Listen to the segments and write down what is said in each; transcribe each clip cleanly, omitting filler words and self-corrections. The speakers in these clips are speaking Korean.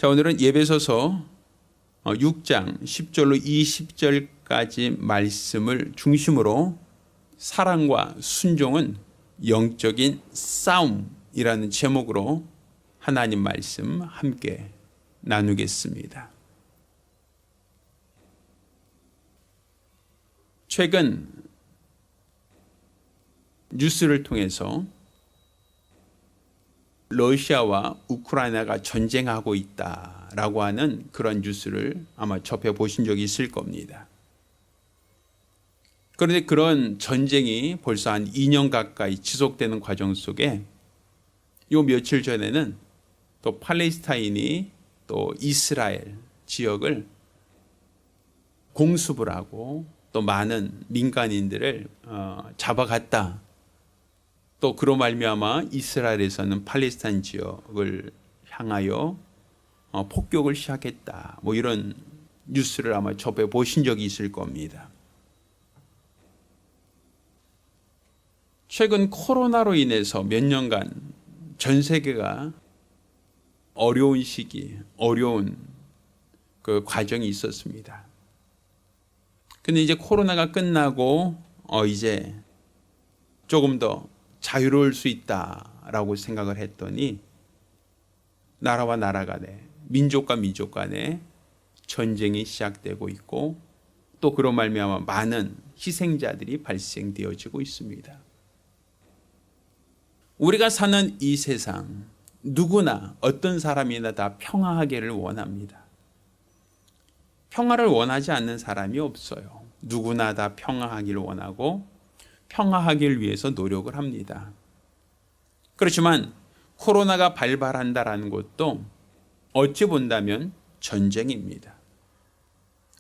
자, 오늘은 에베소서 6장 10절로 20절까지 말씀을 중심으로 사랑과 순종은 영적인 싸움이라는 제목으로 하나님 말씀 함께 나누겠습니다. 최근 뉴스를 통해서 러시아와 우크라이나가 전쟁하고 있다라고 하는 그런 뉴스를 아마 접해보신 적이 있을 겁니다. 그런데 그런 전쟁이 벌써 한 2년 가까이 지속되는 과정 속에 요 며칠 전에는 또 팔레스타인이 또 이스라엘 지역을 공습을 하고 또 많은 민간인들을 잡아갔다. 또 그로 말미암아 이스라엘에서는 팔레스타인 지역을 향하여 폭격을 시작했다. 뭐 이런 뉴스를 아마 접해 보신 적이 있을 겁니다. 최근 코로나로 인해서 몇 년간 전 세계가 어려운 시기, 어려운 그 과정이 있었습니다. 근데 이제 코로나가 끝나고 이제 조금 더 자유로울 수 있다라고 생각을 했더니 나라와 나라 간에, 민족과 민족 간에 전쟁이 시작되고 있고 또 그로 말미암아 많은 희생자들이 발생되어지고 있습니다. 우리가 사는 이 세상 누구나 어떤 사람이나 다 평화하기를 원합니다. 평화를 원하지 않는 사람이 없어요. 누구나 다 평화하기를 원하고 평화하기를 위해서 노력을 합니다. 그렇지만 코로나가 발발한다라는 것도 어찌 본다면 전쟁입니다.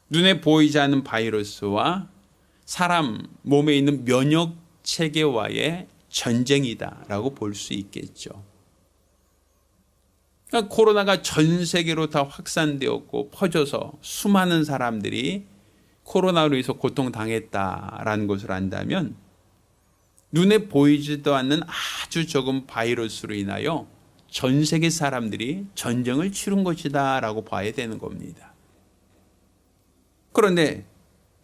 눈에 보이지 않는 바이러스와 사람 몸에 있는 면역 체계와의 전쟁이다라고 볼 수 있겠죠. 그러니까 코로나가 전 세계로 다 확산되었고 퍼져서 수많은 사람들이 코로나로 인해서 고통당했다라는 것을 안다면 눈에 보이지도 않는 아주 적은 바이러스로 인하여 전 세계 사람들이 전쟁을 치른 것이다 라고 봐야 되는 겁니다. 그런데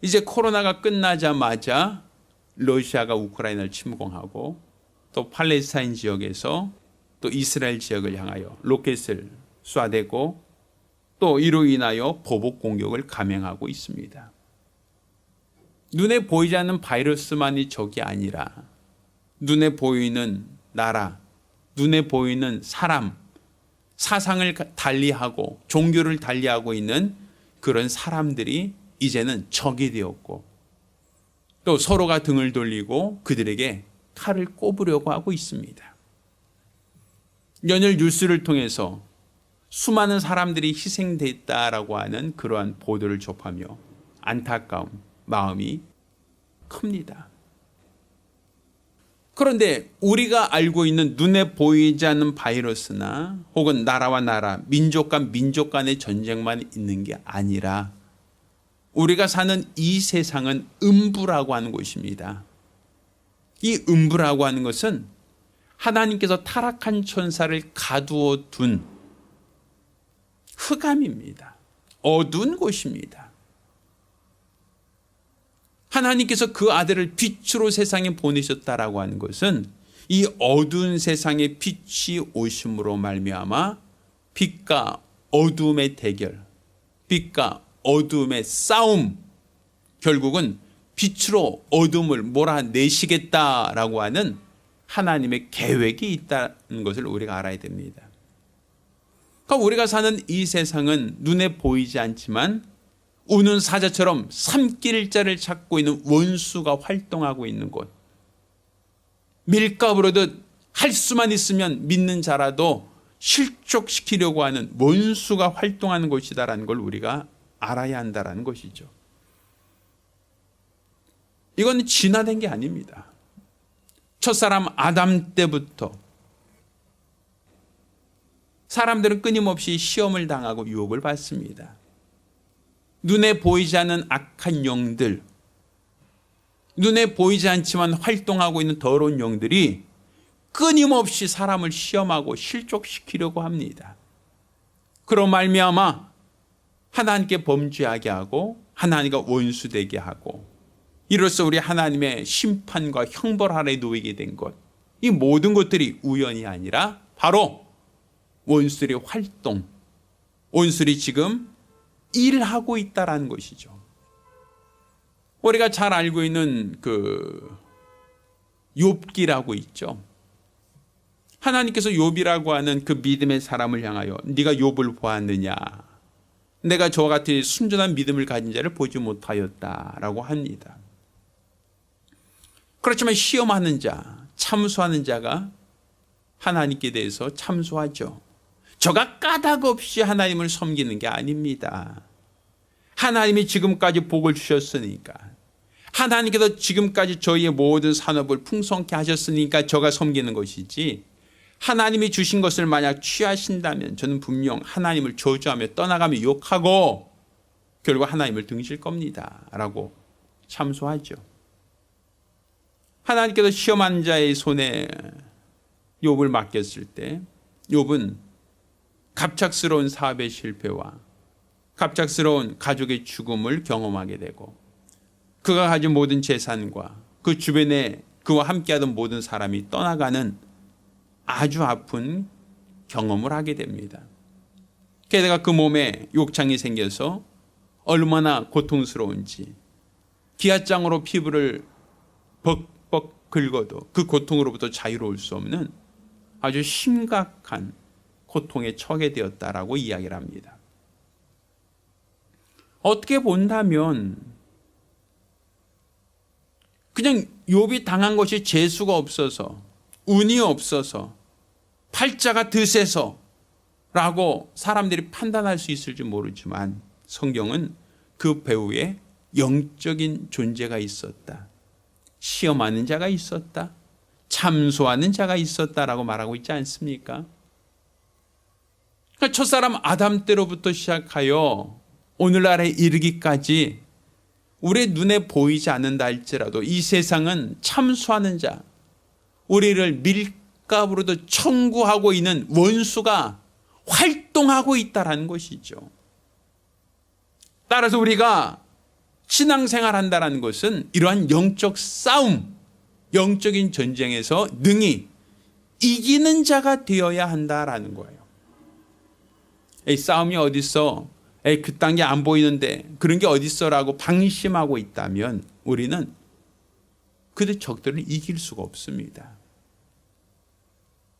이제 코로나가 끝나자마자 러시아가 우크라이나를 침공하고 또 팔레스타인 지역에서 또 이스라엘 지역을 향하여 로켓을 쏴대고 또 이로 인하여 보복 공격을 감행하고 있습니다. 눈에 보이지 않는 바이러스만이 적이 아니라 눈에 보이는 나라, 눈에 보이는 사람, 사상을 달리하고 종교를 달리하고 있는 그런 사람들이 이제는 적이 되었고 또 서로가 등을 돌리고 그들에게 칼을 꼽으려고 하고 있습니다. 연일 뉴스를 통해서 수많은 사람들이 희생됐다라고 하는 그러한 보도를 접하며 안타까운 마음이 큽니다. 그런데 우리가 알고 있는 눈에 보이지 않는 바이러스나 혹은 나라와 나라, 민족과 민족 간의 전쟁만 있는 게 아니라 우리가 사는 이 세상은 음부라고 하는 곳입니다. 이 음부라고 하는 것은 하나님께서 타락한 천사를 가두어 둔 흑암입니다. 어두운 곳입니다. 하나님께서 그 아들을 빛으로 세상에 보내셨다라고 하는 것은 이 어두운 세상에 빛이 오심으로 말미암아 빛과 어두움의 대결, 빛과 어두움의 싸움, 결국은 빛으로 어둠을 몰아내시겠다라고 하는 하나님의 계획이 있다는 것을 우리가 알아야 됩니다. 그러니까 우리가 사는 이 세상은 눈에 보이지 않지만 우는 사자처럼 삼킬자를 찾고 있는 원수가 활동하고 있는 곳. 밀가부르듯 할 수만 있으면 믿는 자라도 실족시키려고 하는 원수가 활동하는 곳이다라는 걸 우리가 알아야 한다는 것이죠. 이건 진화된 게 아닙니다. 첫사람 아담 때부터 사람들은 끊임없이 시험을 당하고 유혹을 받습니다. 눈에 보이지 않는 악한 영들, 눈에 보이지 않지만 활동하고 있는 더러운 영들이 끊임없이 사람을 시험하고 실족시키려고 합니다. 그로 말미암아 하나님께 범죄하게 하고 하나님과 원수되게 하고 이로써 우리 하나님의 심판과 형벌 아래 놓이게 된 것, 이 모든 것들이 우연이 아니라 바로 원수들의 활동, 원수들이 지금 일하고 있다라는 것이죠. 우리가 잘 알고 있는 그 욥기라고 있죠. 하나님께서 욥이라고 하는 그 믿음의 사람을 향하여 네가 욥을 보았느냐, 내가 저와 같은 순전한 믿음을 가진 자를 보지 못하였다라고 합니다. 그렇지만 시험하는 자, 참소하는 자가 하나님께 대해서 참소하죠. 저가 까닭 없이 하나님을 섬기는 게 아닙니다. 하나님이 지금까지 복을 주셨으니까, 하나님께서 지금까지 저희의 모든 산업을 풍성케 하셨으니까 저가 섬기는 것이지, 하나님이 주신 것을 만약 취하신다면 저는 분명 하나님을 저주하며 떠나가며 욕하고 결국 하나님을 등질 겁니다 라고 참소하죠. 하나님께서 시험한 자의 손에 욥을 맡겼을 때 욥은 갑작스러운 사업의 실패와 갑작스러운 가족의 죽음을 경험하게 되고 그가 가진 모든 재산과 그 주변에 그와 함께하던 모든 사람이 떠나가는 아주 아픈 경험을 하게 됩니다. 게다가 그 몸에 욕창이 생겨서 얼마나 고통스러운지, 기아장으로 피부를 벅벅 긁어도 그 고통으로부터 자유로울 수 없는 아주 심각한 고통에 처하게 되었다라고 이야기를 합니다. 어떻게 본다면 그냥 욥이 당한 것이 재수가 없어서, 운이 없어서, 팔자가 드세서 라고 사람들이 판단할 수 있을지 모르지만 성경은 그 배후에 영적인 존재가 있었다, 시험하는 자가 있었다, 참소하는 자가 있었다라고 말하고 있지 않습니까? 그러니까 첫사람 아담 때로부터 시작하여 오늘날에 이르기까지 우리의 눈에 보이지 않는다 할지라도 이 세상은 참소하는 자, 우리를 밀가부로도 청구하고 있는 원수가 활동하고 있다는 것이죠. 따라서 우리가 신앙생활 한다는 것은 이러한 영적 싸움, 영적인 전쟁에서 능히 이기는 자가 되어야 한다라는 거예요. 이 싸움이 어딨어? 그딴 게 안 보이는데 그런 게 어딨어라고 방심하고 있다면 우리는 그들 적들을 이길 수가 없습니다.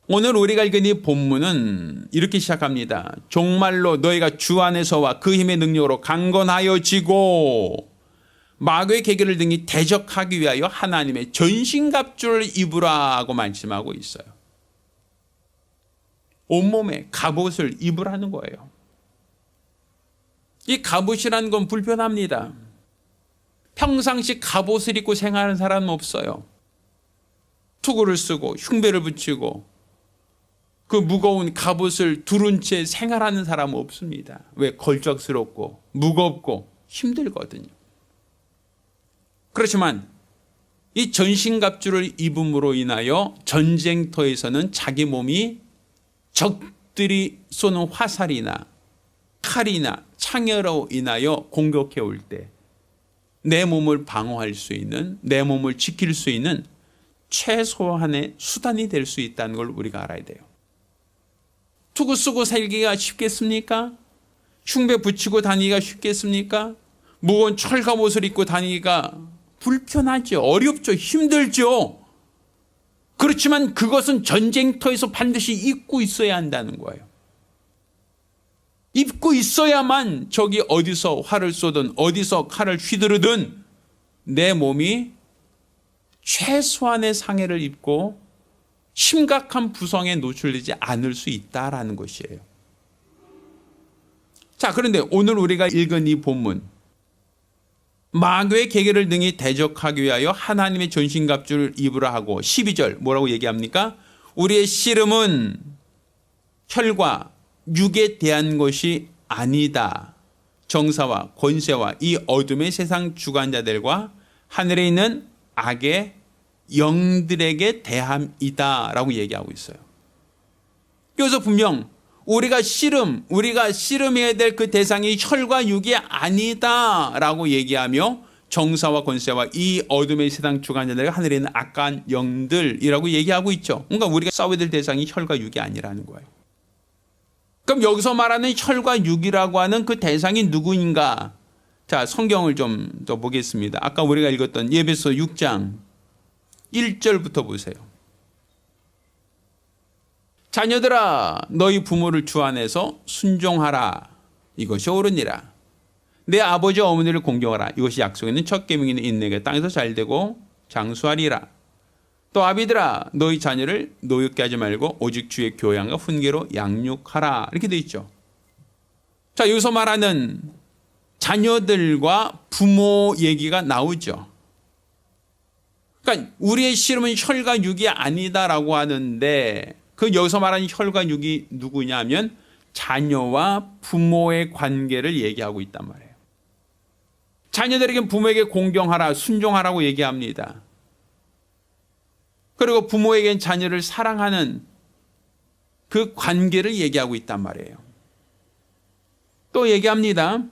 오늘 우리가 읽은 이 본문은 이렇게 시작합니다. 종말로 너희가 주 안에서와 그 힘의 능력으로 강건하여지고 마귀의 계계를 등이 대적하기 위하여 하나님의 전신갑주를 입으라 하고 말씀하고 있어요. 온몸에 갑옷을 입으라는 거예요. 이 갑옷이라는 건 불편합니다. 평상시 갑옷을 입고 생활하는 사람은 없어요. 투구를 쓰고 흉배를 붙이고 그 무거운 갑옷을 두른 채 생활하는 사람은 없습니다. 왜? 걸작스럽고 무겁고 힘들거든요. 그렇지만 이 전신갑주를 입음으로 인하여 전쟁터에서는 자기 몸이 적들이 쏘는 화살이나 칼이나 창으로 인하여 공격해 올 때 내 몸을 방어할 수 있는, 내 몸을 지킬 수 있는 최소한의 수단이 될 수 있다는 걸 우리가 알아야 돼요. 투구 쓰고 살기가 쉽겠습니까? 흉배 붙이고 다니기가 쉽겠습니까? 무거운 철갑옷을 입고 다니기가 불편하죠. 어렵죠. 힘들죠. 그렇지만 그것은 전쟁터에서 반드시 입고 있어야 한다는 거예요. 입고 있어야만 적이 어디서 활을 쏘든 어디서 칼을 휘두르든 내 몸이 최소한의 상해를 입고 심각한 부상에 노출되지 않을 수 있다라는 것이에요. 자, 그런데 오늘 우리가 읽은 이 본문, 마귀의 계계를 능히 대적하기 위하여 하나님의 전신갑주를 입으라 하고 12절 뭐라고 얘기합니까? 우리의 씨름은 혈과 육에 대한 것이 아니다. 정사와 권세와 이 어둠의 세상 주관자들과 하늘에 있는 악의 영들에게 대함이다 라고 얘기하고 있어요. 여기서 분명 우리가 씨름해야 될 그 대상이 혈과 육이 아니다라고 얘기하며 정사와 권세와 이 어둠의 세상 주관자들과 하늘에 있는 악한 영들이라고 얘기하고 있죠. 그러니까 우리가 싸워야 될 대상이 혈과 육이 아니라는 거예요. 그럼 여기서 말하는 혈과 육이라고 하는 그 대상이 누구인가? 자, 성경을 좀 더 보겠습니다. 아까 우리가 읽었던 에베소 6장 1절부터 보세요. 자녀들아, 너희 부모를 주 안에서 순종하라. 이것이 옳으니라. 내 아버지 어머니를 공경하라. 이것이 약속에 있는 첫 계명이니 인내가 땅에서 잘되고 장수하리라. 또 아비들아, 너희 자녀를 노엽게 하지 말고 오직 주의 교양과 훈계로 양육하라. 이렇게 돼 있죠. 자, 여기서 말하는 자녀들과 부모 얘기가 나오죠. 그러니까 우리의 씨름은 혈과 육이 아니다라고 하는데 그 여기서 말하는 혈과 육이 누구냐면 자녀와 부모의 관계를 얘기하고 있단 말이에요. 자녀들에게 부모에게 공경하라, 순종하라고 얘기합니다. 그리고 부모에겐 자녀를 사랑하는 그 관계를 얘기하고 있단 말이에요. 또 얘기합니다.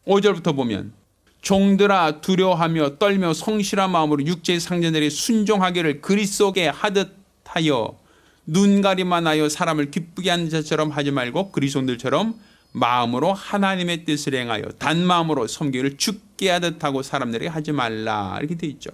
5절부터 보면 종들아 두려워하며 떨며 성실한 마음으로 육체의 상전들이 순종하기를 그리스도께 하듯 하여 눈가림만 하여 사람을 기쁘게 하는 자처럼 하지 말고 그리스도인들처럼 마음으로 하나님의 뜻을 행하여 단마음으로 섬기기를 죽게 하듯 하고 사람들에게 하지 말라. 이렇게 되어 있죠.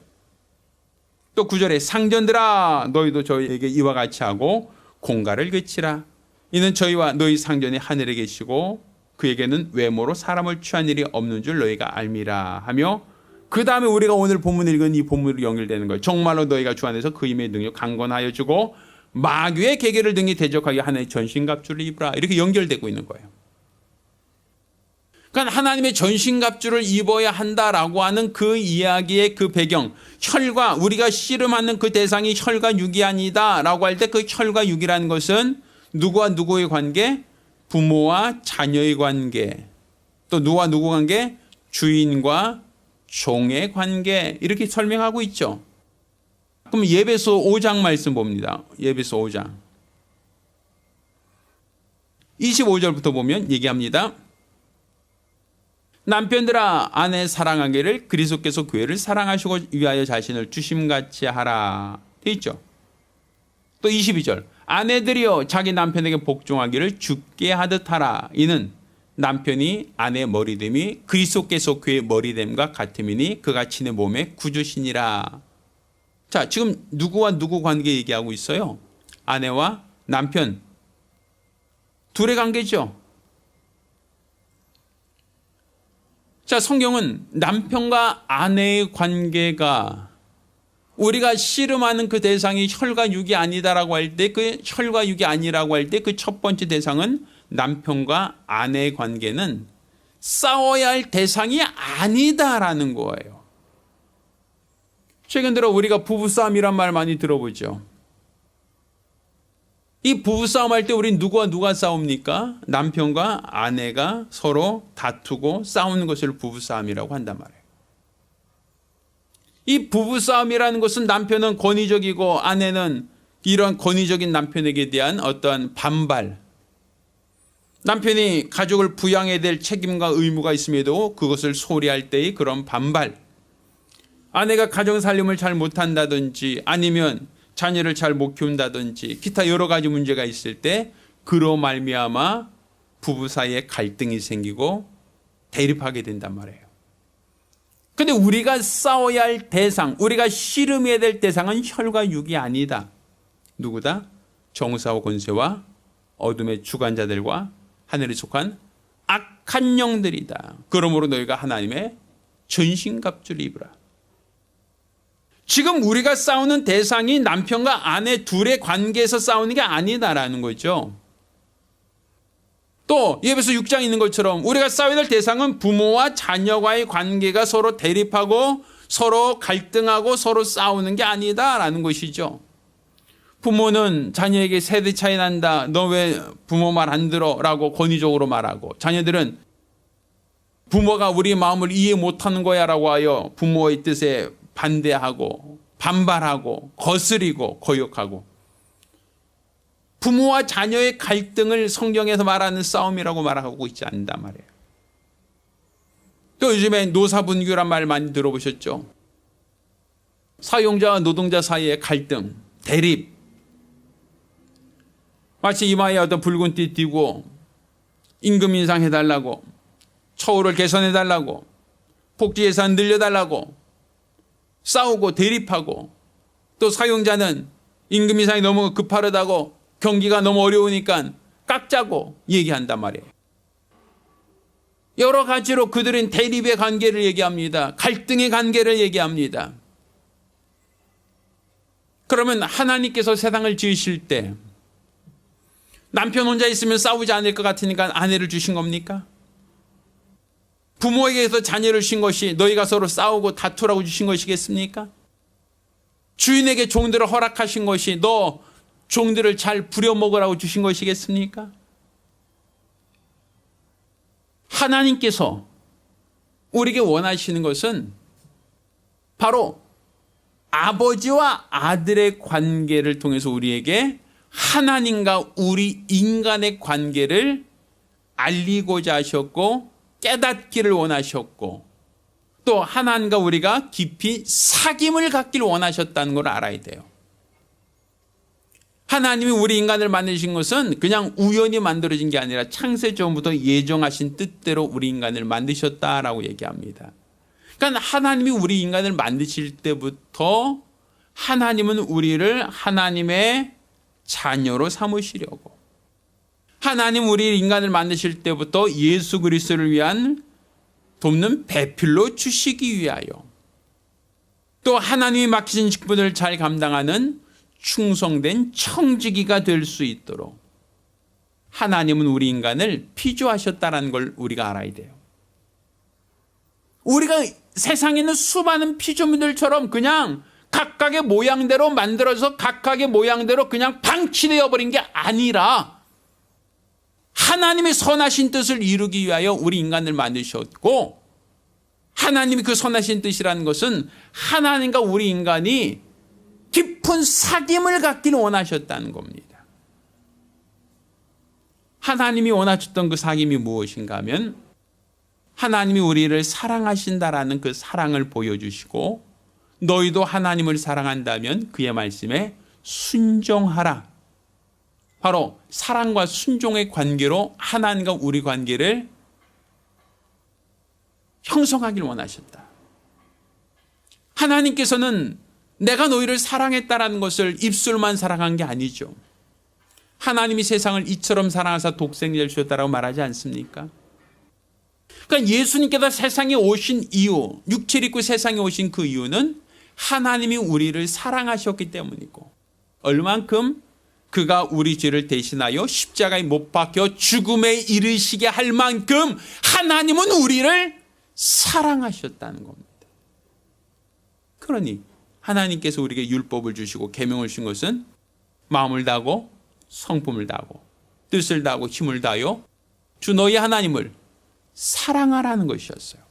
또 9절에 상전들아 너희도 저희에게 이와 같이 하고 공가를 그치라. 이는 저희와 너희 상전이 하늘에 계시고 그에게는 외모로 사람을 취한 일이 없는 줄 너희가 알미라 하며 그 다음에 우리가 오늘 본문을 읽은 이 본문으로 연결되는 거예요. 정말로 너희가 주 안에서 그 힘의 능력 강건하여 주고 마귀의 계계를 등에 대적하게 하나의 전신갑주를 입으라. 이렇게 연결되고 있는 거예요. 그러니까 하나님의 전신갑주를 입어야 한다라고 하는 그 이야기의 그 배경, 혈과 우리가 씨름하는 그 대상이 혈과 육이 아니다라고 할 때 그 혈과 육이라는 것은 누구와 누구의 관계? 부모와 자녀의 관계, 또 누구와 누구 관계? 주인과 종의 관계, 이렇게 설명하고 있죠. 그럼 에베소 5장 말씀 봅니다. 에베소 5장 25절부터 보면 얘기합니다. 남편들아 아내 사랑하기를 그리스도께서 교회를 사랑하시고 위하여 자신을 주심같이 하라 돼 있죠. 또 22절 아내들이여 자기 남편에게 복종하기를 주께 하듯 하라. 이는 남편이 아내의 머리됨이 그리스도께서 그의 머리됨과 같음이니 그가 친의 몸의 구주시니라. 자, 지금 누구와 누구 관계 얘기하고 있어요? 아내와 남편 둘의 관계죠. 자, 성경은 남편과 아내의 관계가 우리가 씨름하는 그 대상이 혈과 육이 아니다라고 할 때 그 혈과 육이 아니라고 할 때 그 첫 번째 대상은 남편과 아내의 관계는 싸워야 할 대상이 아니다라는 거예요. 최근 들어 우리가 부부싸움이란 말 많이 들어보죠. 이 부부싸움 할 때 우린 누구와 누가 싸웁니까? 남편과 아내가 서로 다투고 싸우는 것을 부부싸움이라고 한단 말이에요. 이 부부싸움이라는 것은 남편은 권위적이고 아내는 이런 권위적인 남편에게 대한 어떠한 반발, 남편이 가족을 부양해야 될 책임과 의무가 있음에도 그것을 소홀히 할 때의 그런 반발, 아내가 가정살림을 잘 못한다든지 아니면 자녀를 잘 못 키운다든지 기타 여러 가지 문제가 있을 때 그로 말미암아 부부 사이에 갈등이 생기고 대립하게 된단 말이에요. 그런데 우리가 싸워야 할 대상, 우리가 씨름해야 될 대상은 혈과 육이 아니다. 누구다? 정사와 권세와 어둠의 주관자들과 하늘에 속한 악한 영들이다. 그러므로 너희가 하나님의 전신갑주를 입으라. 지금 우리가 싸우는 대상이 남편과 아내 둘의 관계에서 싸우는 게 아니다라는 거죠. 또 에베소 6장에 있는 것처럼 우리가 싸워야 될 대상은 부모와 자녀와의 관계가 서로 대립하고 서로 갈등하고 서로 싸우는 게 아니다라는 것이죠. 부모는 자녀에게 세대 차이 난다. 너 왜 부모 말 안 들어? 라고 권위적으로 말하고, 자녀들은 부모가 우리 마음을 이해 못하는 거야 라고 하여 부모의 뜻에 반대하고 반발하고 거스리고 거역하고, 부모와 자녀의 갈등을 성경에서 말하는 싸움이라고 말하고 있지 않단 말이에요. 또 요즘에 노사분규란 말 많이 들어보셨죠? 사용자와 노동자 사이의 갈등, 대립. 마치 이마에 어떤 붉은 띠 띄고 임금 인상해달라고, 처우를 개선해달라고, 복지 예산 늘려달라고 싸우고 대립하고, 또 사용자는 임금 인상이 너무 급하다고 경기가 너무 어려우니까 깎자고 얘기한단 말이에요. 여러 가지로 그들은 대립의 관계를 얘기합니다. 갈등의 관계를 얘기합니다. 그러면 하나님께서 세상을 지으실 때 남편 혼자 있으면 싸우지 않을 것 같으니까 아내를 주신 겁니까? 부모에게서 자녀를 주신 것이 너희가 서로 싸우고 다투라고 주신 것이겠습니까? 주인에게 종들을 허락하신 것이 너 종들을 잘 부려먹으라고 주신 것이겠습니까? 하나님께서 우리에게 원하시는 것은 바로 아버지와 아들의 관계를 통해서 우리에게 하나님과 우리 인간의 관계를 알리고자 하셨고 깨닫기를 원하셨고, 또 하나님과 우리가 깊이 사귐을 갖기를 원하셨다는 걸 알아야 돼요. 하나님이 우리 인간을 만드신 것은 그냥 우연히 만들어진 게 아니라 창세 전부터 예정하신 뜻대로 우리 인간을 만드셨다라고 얘기합니다. 그러니까 하나님이 우리 인간을 만드실 때부터 하나님은 우리를 하나님의 자녀로 삼으시려고, 하나님 우리 인간을 만드실 때부터 예수 그리스도를 위한 돕는 배필로 주시기 위하여, 또 하나님이 맡기신 직분을 잘 감당하는 충성된 청지기가 될 수 있도록 하나님은 우리 인간을 피조하셨다는 걸 우리가 알아야 돼요. 우리가 세상에 있는 수많은 피조물들처럼 그냥 각각의 모양대로 만들어서 각각의 모양대로 그냥 방치되어 버린 게 아니라 하나님의 선하신 뜻을 이루기 위하여 우리 인간을 만드셨고, 하나님이 그 선하신 뜻이라는 것은 하나님과 우리 인간이 깊은 사귐을 갖기를 원하셨다는 겁니다. 하나님이 원하셨던 그 사귐이 무엇인가 하면 하나님이 우리를 사랑하신다라는 그 사랑을 보여주시고, 너희도 하나님을 사랑한다면 그의 말씀에 순종하라. 바로 사랑과 순종의 관계로 하나님과 우리 관계를 형성하기를 원하셨다. 하나님께서는 내가 너희를 사랑했다라는 것을 입술만 사랑한 게 아니죠. 하나님이 세상을 이처럼 사랑하사 독생자를 주셨다라고 말하지 않습니까? 그러니까 예수님께서 세상에 오신 이유, 육체를 입고 세상에 오신 그 이유는 하나님이 우리를 사랑하셨기 때문이고, 얼만큼 그가 우리 죄를 대신하여 십자가에 못 박혀 죽음에 이르시게 할 만큼 하나님은 우리를 사랑하셨다는 겁니다. 그러니 하나님께서 우리에게 율법을 주시고 계명을 주신 것은 마음을 다하고 성품을 다하고 뜻을 다하고 힘을 다하여 주 너희 하나님을 사랑하라는 것이었어요.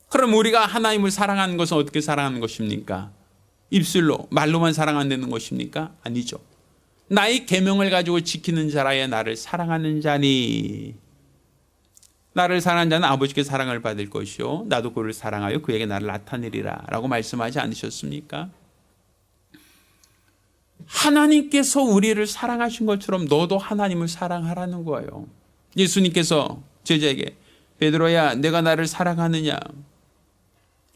그럼 우리가 하나님을 사랑하는 것은 어떻게 사랑하는 것입니까? 입술로 말로만 사랑한다는 것입니까? 아니죠. 나의 계명을 가지고 지키는 자라야 나를 사랑하는 자니, 나를 사랑하는 자는 아버지께 사랑을 받을 것이요 나도 그를 사랑하여 그에게 나를 나타내리라 라고 말씀하지 않으셨습니까? 하나님께서 우리를 사랑하신 것처럼 너도 하나님을 사랑하라는 거예요. 예수님께서 제자에게 베드로야 내가 나를 사랑하느냐,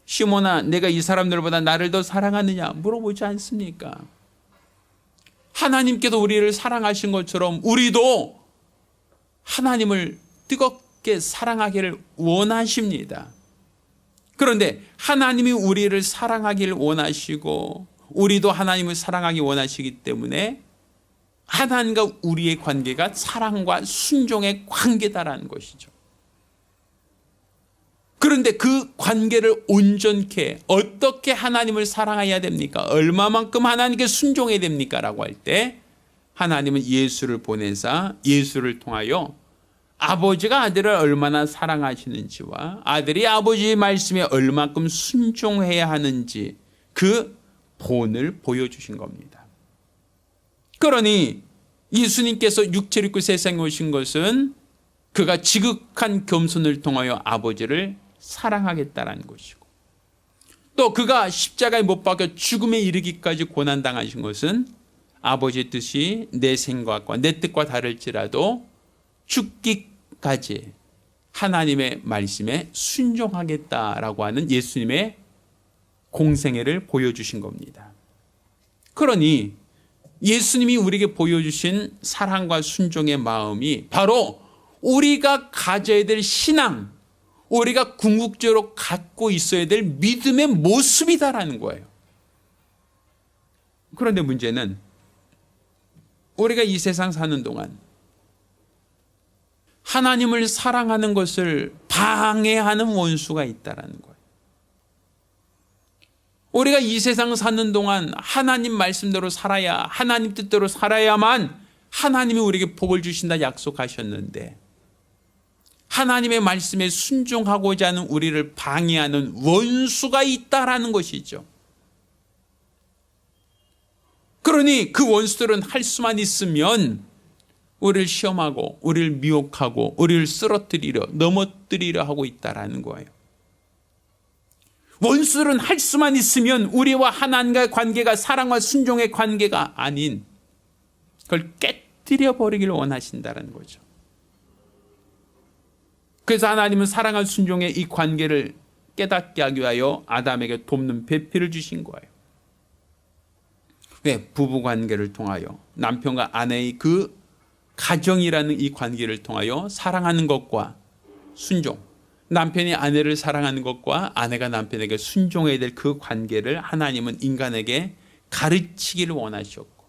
시몬아 내가 이 사람들보다 나를 더 사랑하느냐 물어보지 않습니까? 하나님께서 우리를 사랑하신 것처럼 우리도 하나님을 뜨겁게 사랑하기를 원하십니다. 그런데 하나님이 우리를 사랑하기를 원하시고 우리도 하나님을 사랑하기 원하시기 때문에 하나님과 우리의 관계가 사랑과 순종의 관계다라는 것이죠. 그런데 그 관계를 온전케 어떻게 하나님을 사랑해야 됩니까? 얼마만큼 하나님께 순종해야 됩니까? 라고 할 때 하나님은 예수를 보내사 예수를 통하여 아버지가 아들을 얼마나 사랑하시는지와 아들이 아버지의 말씀에 얼마큼 순종해야 하는지 그 본을 보여주신 겁니다. 그러니 예수님께서 육체를 입고 세상에 오신 것은 그가 지극한 겸손을 통하여 아버지를 사랑하겠다라는 것이고, 또 그가 십자가에 못 박혀 죽음에 이르기까지 고난당하신 것은 아버지의 뜻이 내 생각과 내 뜻과 다를지라도 죽기까지 하나님의 말씀에 순종하겠다라고 하는 예수님의 공생애를 보여주신 겁니다. 그러니 예수님이 우리에게 보여주신 사랑과 순종의 마음이 바로 우리가 가져야 될 신앙, 우리가 궁극적으로 갖고 있어야 될 믿음의 모습이다라는 거예요. 그런데 문제는 우리가 이 세상 사는 동안 하나님을 사랑하는 것을 방해하는 원수가 있다라는 거예요. 우리가 이 세상 사는 동안 하나님 말씀대로 살아야, 하나님 뜻대로 살아야만 하나님이 우리에게 복을 주신다 약속하셨는데, 하나님의 말씀에 순종하고자 하는 우리를 방해하는 원수가 있다라는 것이죠. 그러니 그 원수들은 할 수만 있으면 우리를 시험하고 우리를 미혹하고 우리를 쓰러뜨리려, 넘어뜨리려 하고 있다라는 거예요. 원수들은 할 수만 있으면 우리와 하나님과의 관계가 사랑과 순종의 관계가 아닌 그걸 깨뜨려 버리기를 원하신다는 거죠. 그래서 하나님은 사랑과 순종의 이 관계를 깨닫게 하기 위하여 아담에게 돕는 배필을 주신 거예요. 왜? 부부 관계를 통하여 남편과 아내의 그 가정이라는 이 관계를 통하여 사랑하는 것과 순종, 남편이 아내를 사랑하는 것과 아내가 남편에게 순종해야 될 그 관계를 하나님은 인간에게 가르치기를 원하셨고,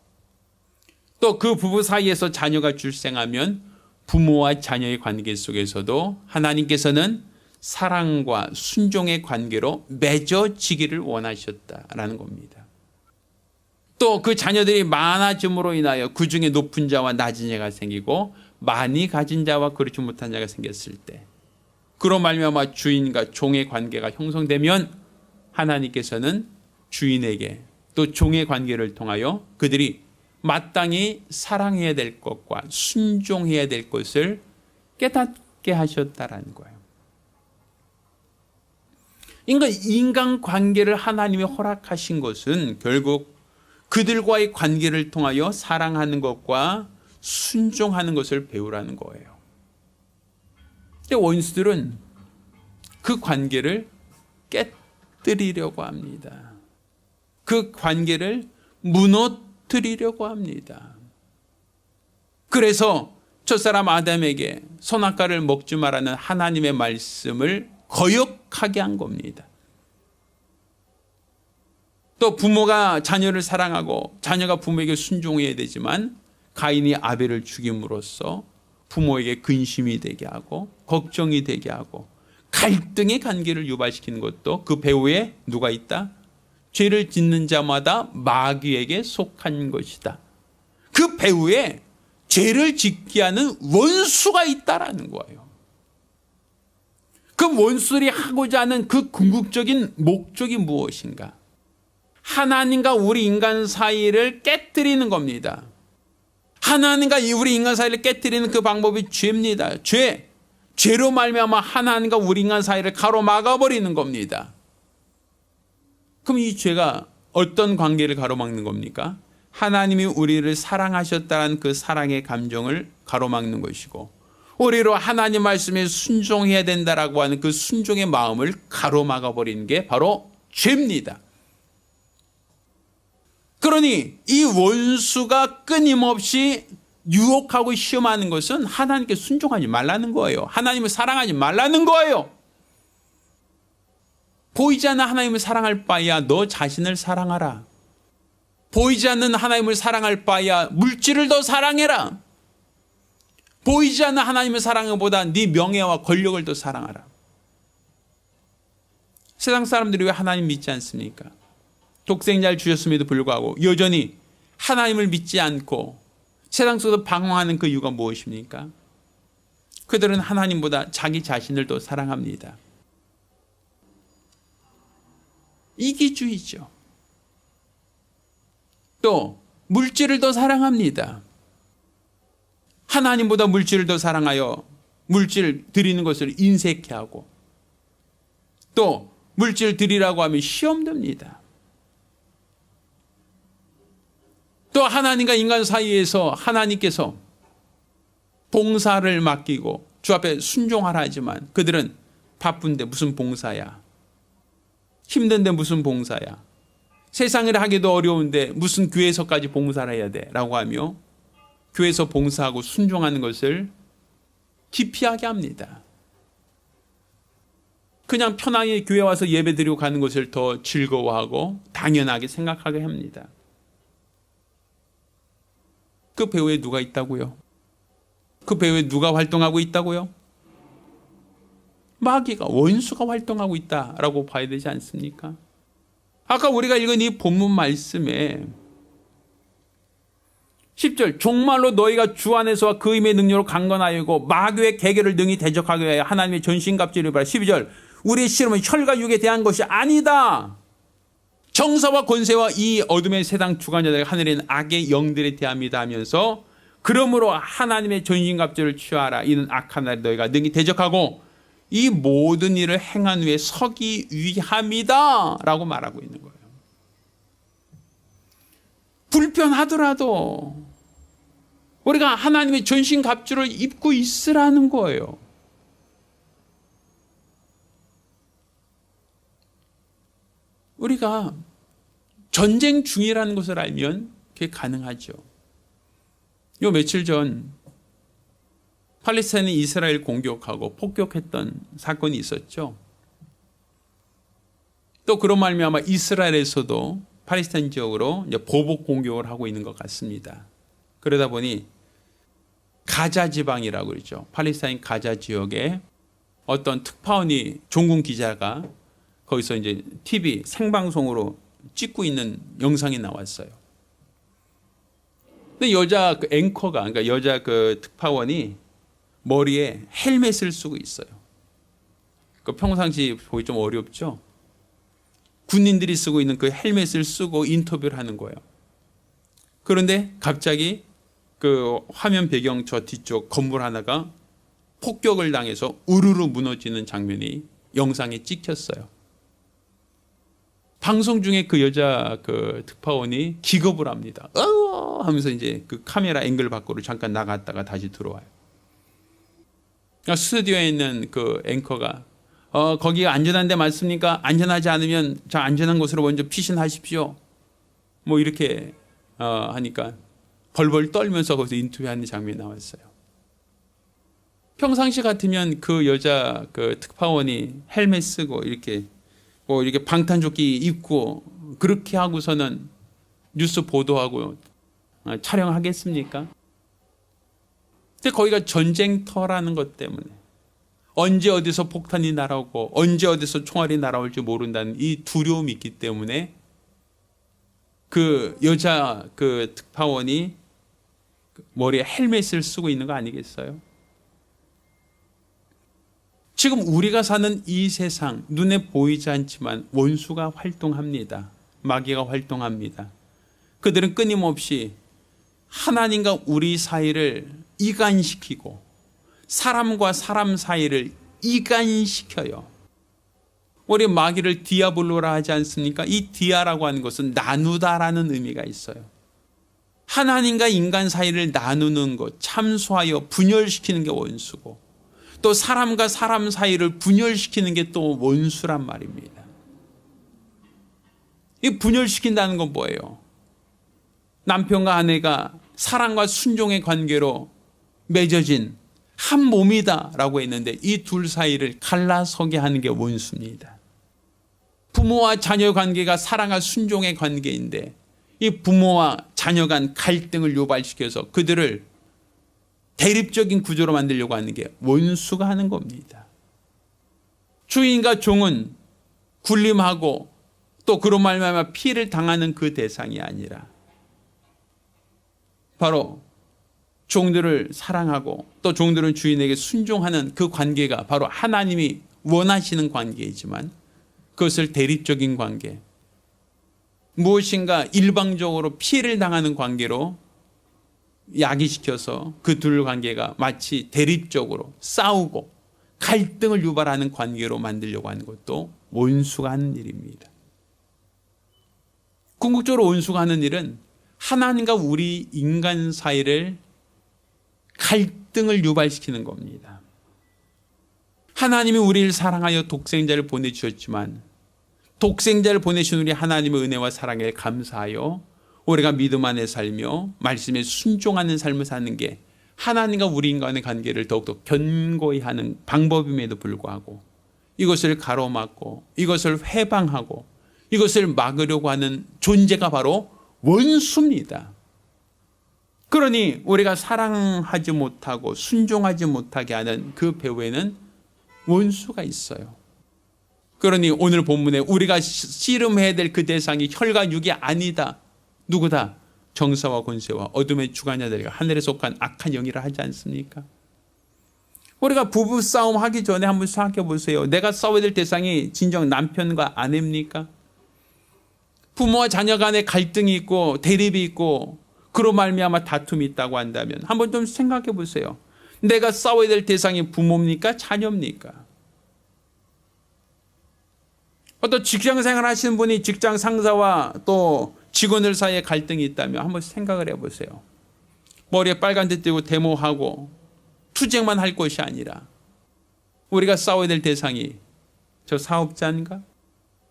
또 그 부부 사이에서 자녀가 출생하면 부모와 자녀의 관계 속에서도 하나님께서는 사랑과 순종의 관계로 맺어지기를 원하셨다라는 겁니다. 또 그 자녀들이 많아짐으로 인하여 그 중에 높은 자와 낮은 자가 생기고 많이 가진 자와 그렇지 못한 자가 생겼을 때, 그로 말미암아 주인과 종의 관계가 형성되면 하나님께서는 주인에게 또 종의 관계를 통하여 그들이 마땅히 사랑해야 될 것과 순종해야 될 것을 깨닫게 하셨다라는 거예요. 인간 관계를 하나님이 허락하신 것은 결국 그들과의 관계를 통하여 사랑하는 것과 순종하는 것을 배우라는 거예요. 근데 원수들은 그 관계를 깨뜨리려고 합니다. 그 관계를 무너뜨리려고 합니다. 그래서 첫사람 아담에게 선악과를 먹지 말라는 하나님의 말씀을 거역하게 한 겁니다. 또 부모가 자녀를 사랑하고 자녀가 부모에게 순종해야 되지만 가인이 아벨을 죽임으로써 부모에게 근심이 되게 하고 걱정이 되게 하고 갈등의 관계를 유발시키는 것도 그 배후에 누가 있다? 죄를 짓는 자마다 마귀에게 속한 것이다. 그 배후에 죄를 짓게 하는 원수가 있다라는 거예요. 그 원수들이 하고자 하는 그 궁극적인 목적이 무엇인가? 하나님과 우리 인간 사이를 깨뜨리는 겁니다. 하나님과 우리 인간 사이를 깨뜨리는 그 방법이 죄입니다. 죄로 말미암아 하나님과 우리 인간 사이를 가로막아 버리는 겁니다. 그럼 이 죄가 어떤 관계를 가로막는 겁니까? 하나님이 우리를 사랑하셨다는 그 사랑의 감정을 가로막는 것이고, 우리로 하나님 말씀에 순종해야 된다라고 하는 그 순종의 마음을 가로막아 버리는 게 바로 죄입니다. 그러니 이 원수가 끊임없이 유혹하고 시험하는 것은 하나님께 순종하지 말라는 거예요. 하나님을 사랑하지 말라는 거예요. 보이지 않는 하나님을 사랑할 바에야 너 자신을 사랑하라. 보이지 않는 하나님을 사랑할 바에야 물질을 더 사랑해라. 보이지 않는 하나님을 사랑하는 것보다 네 명예와 권력을 더 사랑하라. 세상 사람들이 왜 하나님 믿지 않습니까? 독생자를 주셨음에도 불구하고 여전히 하나님을 믿지 않고 세상 속에서 방황하는 그 이유가 무엇입니까? 그들은 하나님보다 자기 자신을 더 사랑합니다. 이기주의죠. 또 물질을 더 사랑합니다. 하나님보다 물질을 더 사랑하여 물질 드리는 것을 인색해하고, 또 물질 드리라고 하면 시험 듭니다. 또 하나님과 인간 사이에서 하나님께서 봉사를 맡기고 주 앞에 순종하라 하지만 그들은 바쁜데 무슨 봉사야, 힘든데 무슨 봉사야, 세상을 하기도 어려운데 무슨 교회에서까지 봉사를 해야 돼 라고 하며 교회에서 봉사하고 순종하는 것을 기피하게 합니다. 그냥 편하게 교회 와서 예배드리고 가는 것을 더 즐거워하고 당연하게 생각하게 합니다. 그 배후에 누가 있다고요? 그 배후에 누가 활동하고 있다고요? 마귀가, 원수가 활동하고 있다라고 봐야 되지 않습니까? 아까 우리가 읽은 이 본문 말씀에 10절, 종말로 너희가 주 안에서와 그 힘의 능력으로 강건하여고 마귀의 계계를 능히 대적하게 하여 하나님의 전신갑주를 입으라. 12절, 우리의 씨름은 혈과 육에 대한 것이 아니다. 정사와 권세와 이 어둠의 세상 주관자들 하늘에 있는 악의 영들에 대함이다 하면서, 그러므로 하나님의 전신갑주를 취하라. 이는 악한 날에 너희가 능히 대적하고 이 모든 일을 행한 후에 서기 위함이다 라고 말하고 있는 거예요. 불편하더라도 우리가 하나님의 전신갑주를 입고 있으라는 거예요. 우리가 전쟁 중이라는 것을 알면 그게 가능하죠. 요 며칠 전 팔레스타인이 이스라엘 공격하고 폭격했던 사건이 있었죠. 또 그런 말미암아 이스라엘에서도 팔레스타인 지역으로 이제 보복 공격을 하고 있는 것 같습니다. 그러다 보니 가자 지방이라고 그러죠. 팔레스타인 가자 지역에 어떤 특파원이, 종군 기자가 거기서 이제 TV 생방송으로 찍고 있는 영상이 나왔어요. 근데 여자 그 앵커가, 그러니까 여자 그 특파원이 머리에 헬멧을 쓰고 있어요. 그 평상시 보기 좀 어렵죠? 군인들이 쓰고 있는 그 헬멧을 쓰고 인터뷰를 하는 거예요. 그런데 갑자기 그 화면 배경 저 뒤쪽 건물 하나가 폭격을 당해서 우르르 무너지는 장면이 영상에 찍혔어요. 방송 중에 그 여자 그 특파원이 기겁을 합니다. 하면서 이제 그 카메라 앵글 밖으로 잠깐 나갔다가 다시 들어와요. 그러니까 스튜디오에 있는 그 앵커가 거기가 안전한 데 맞습니까? 안전하지 않으면 자, 안전한 곳으로 먼저 피신하십시오. 뭐 이렇게 하니까 벌벌 떨면서 거기서 인터뷰하는 장면이 나왔어요. 평상시 같으면 그 여자 그 특파원이 헬멧 쓰고 이렇게 뭐 이렇게 방탄조끼 입고 그렇게 하고서는 뉴스 보도하고 촬영하겠습니까? 근데 거기가 전쟁터라는 것 때문에 언제 어디서 폭탄이 날아오고 언제 어디서 총알이 날아올지 모른다는 이 두려움이 있기 때문에 그 여자 그 특파원이 머리에 헬멧을 쓰고 있는 거 아니겠어요? 지금 우리가 사는 이 세상, 눈에 보이지 않지만 원수가 활동합니다. 마귀가 활동합니다. 그들은 끊임없이 하나님과 우리 사이를 이간시키고 사람과 사람 사이를 이간시켜요. 우리 마귀를 디아블로라 하지 않습니까? 이 디아라고 하는 것은 나누다라는 의미가 있어요. 하나님과 인간 사이를 나누는 것, 참수하여 분열시키는 게 원수고, 또 사람과 사람 사이를 분열시키는 게 또 원수란 말입니다. 이 분열시킨다는 건 뭐예요? 남편과 아내가 사랑과 순종의 관계로 맺어진 한 몸이다라고 했는데 이 둘 사이를 갈라서게 하는 게 원수입니다. 부모와 자녀 관계가 사랑과 순종의 관계인데 이 부모와 자녀 간 갈등을 유발시켜서 그들을 대립적인 구조로 만들려고 하는 게 원수가 하는 겁니다. 주인과 종은 군림하고 또 그런 말미암아 피해를 당하는 그 대상이 아니라 바로 종들을 사랑하고 또 종들은 주인에게 순종하는 그 관계가 바로 하나님이 원하시는 관계이지만 그것을 대립적인 관계, 무엇인가 일방적으로 피해를 당하는 관계로 야기시켜서 그 둘 관계가 마치 대립적으로 싸우고 갈등을 유발하는 관계로 만들려고 하는 것도 원수가 하는 일입니다. 궁극적으로 원수가 하는 일은 하나님과 우리 인간 사이를 갈등을 유발시키는 겁니다. 하나님이 우리를 사랑하여 독생자를 보내주셨지만 독생자를 보내신 우리 하나님의 은혜와 사랑에 감사하여 우리가 믿음 안에 살며 말씀에 순종하는 삶을 사는 게 하나님과 우리 인간의 관계를 더욱더 견고히 하는 방법임에도 불구하고 이것을 가로막고 이것을 회방하고 이것을 막으려고 하는 존재가 바로 원수입니다. 그러니 우리가 사랑하지 못하고 순종하지 못하게 하는 그 배후에는 원수가 있어요. 그러니 오늘 본문에 우리가 씨름해야 될 그 대상이 혈과 육이 아니다. 누구다? 정사와 권세와 어둠의 주관자들과 하늘에 속한 악한 영이라 하지 않습니까? 우리가 부부 싸움 하기 전에 한번 생각해 보세요. 내가 싸워야 될 대상이 진정 남편과 아내입니까? 부모와 자녀 간에 갈등이 있고 대립이 있고 그로 말미암아 다툼이 있다고 한다면 한번 좀 생각해 보세요. 내가 싸워야 될 대상이 부모입니까? 자녀입니까? 어떤 직장 생활 하시는 분이 직장 상사와 또 직원들 사이에 갈등이 있다면 한번 생각을 해보세요. 머리에 빨간데 띄고 데모하고 투쟁만 할 것이 아니라 우리가 싸워야 될 대상이 저 사업자인가?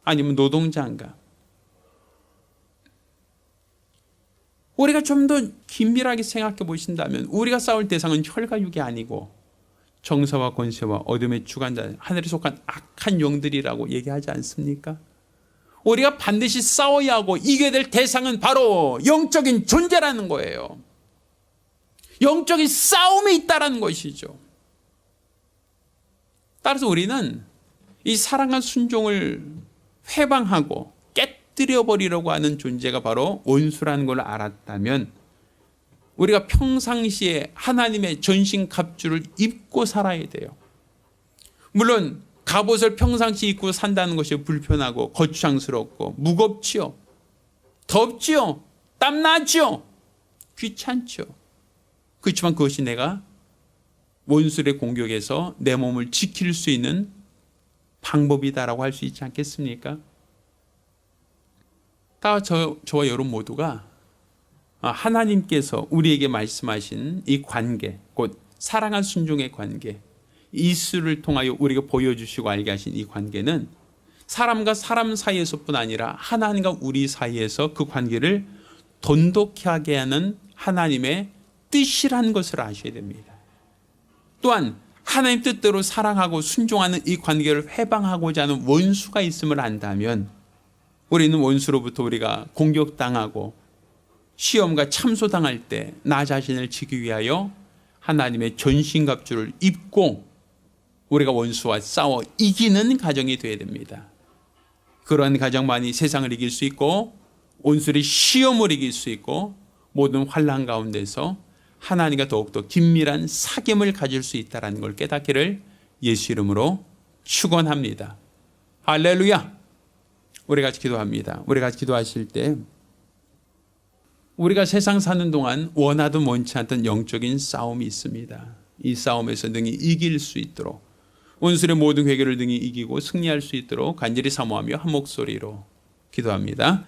아니면 노동자인가? 우리가 좀 더 긴밀하게 생각해 보신다면 우리가 싸울 대상은 혈과 육이 아니고 정사와 권세와 어둠의 주관자, 하늘에 속한 악한 영들이라고 얘기하지 않습니까? 우리가 반드시 싸워야 하고 이겨야 될 대상은 바로 영적인 존재라는 거예요. 영적인 싸움이 있다는 것이죠. 따라서 우리는 이 사랑과 순종을 회방하고 깨뜨려버리려고 하는 존재가 바로 원수라는 걸 알았다면 우리가 평상시에 하나님의 전신갑주를 입고 살아야 돼요. 물론 갑옷을 평상시 입고 산다는 것이 불편하고 거추장스럽고 무겁지요. 덥지요. 땀나지요. 귀찮죠. 그렇지만 그것이 내가 원수의 공격에서 내 몸을 지킬 수 있는 방법이다라고 할 수 있지 않겠습니까? 다 저와 여러분 모두가 하나님께서 우리에게 말씀하신 이 관계, 곧 사랑한 순종의 관계, 이수를 통하여 우리가 보여주시고 알게 하신 이 관계는 사람과 사람 사이에서뿐 아니라 하나님과 우리 사이에서 그 관계를 돈독히 하게 하는 하나님의 뜻이라는 것을 아셔야 됩니다. 또한 하나님 뜻대로 사랑하고 순종하는 이 관계를 회방하고자 하는 원수가 있음을 안다면 우리는 원수로부터 우리가 공격당하고 시험과 참소당할 때 나 자신을 지키기 위하여 하나님의 전신갑주를 입고 우리가 원수와 싸워 이기는 가정이 되어야 됩니다. 그러한 가정만이 세상을 이길 수 있고 원수의 시험을 이길 수 있고 모든 환난 가운데서 하나님과 더욱더 긴밀한 사귐을 가질 수 있다는 걸 깨닫기를 예수 이름으로 축원합니다. 할렐루야. 우리 같이 기도합니다. 우리 같이 기도하실 때 우리가 세상 사는 동안 원하든 원치 않던 영적인 싸움이 있습니다. 이 싸움에서 능히 이길 수 있도록 원수의 모든 회개를 능히 이기고 승리할 수 있도록 간절히 사모하며 한 목소리로 기도합니다.